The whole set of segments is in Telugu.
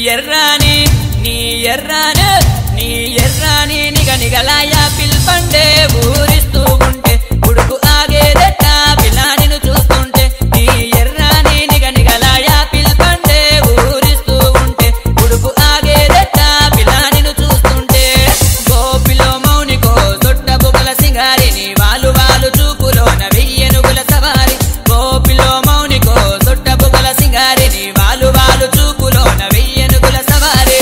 ఎర్రాని నిగనిగలాయ పిల్పండే ఊరిస్తూ ఉంటే ఉడుకు ఆగేదెట్ట పిల్లానిను చూస్తుంటే నీ ఎర్రాని నిగనిగలాయ పిల్పండే ఊరిస్తూ ఉంటే ఉడుకు ఆగేదెట్ట పిల్లానిను చూస్తుంటే గోపిలో మౌనికో దొడ్డ బుగల సింగారిని వాలు వాలు చూపులోన వెయ్యెనుగుల సవారి గోపిలో మౌనికో దొడ్డ బుగల సింగారిని వాలు వాలు చూపులోన వెయ్యెనుగుల సవారి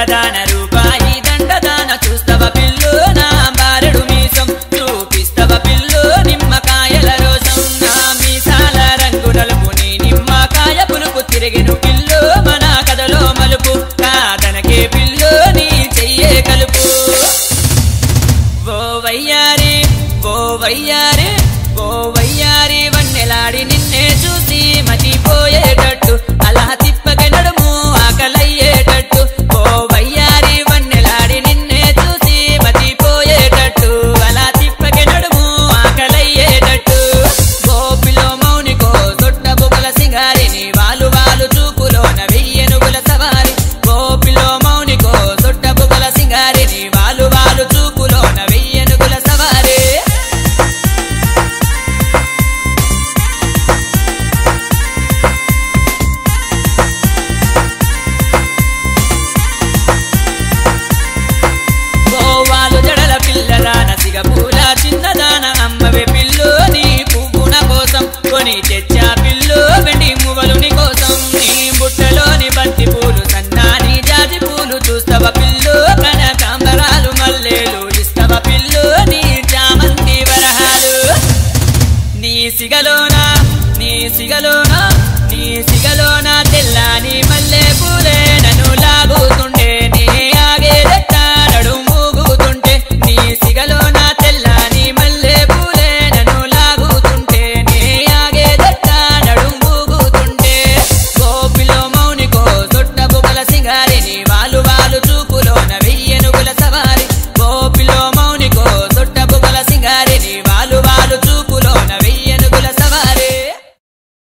దాన రూపాయి దండదాన చూస్తవ పిల్లు నా బారెడు మీసం చూపిస్తవ పిల్లు నిమ్మకాయల రోసం నా మీసాల రంగు నలుపు నీ నిమ్మకాయ పులుపు తిరిగిను పిల్లు మన కథలో మలుపు కాదనకే పిల్లు నీ చెయ్యే కలుపు ఓ వయ్యారి వన్నెలాడి నిన్నే చూసి మతిపోయేటట్టు అలా తిప్పకి నడుము ఆకలయ్యేటట్టు పూల చిన్నదాన అమ్మవే పిల్లు నీ పువ్వున కోసం కొని తెచ్చ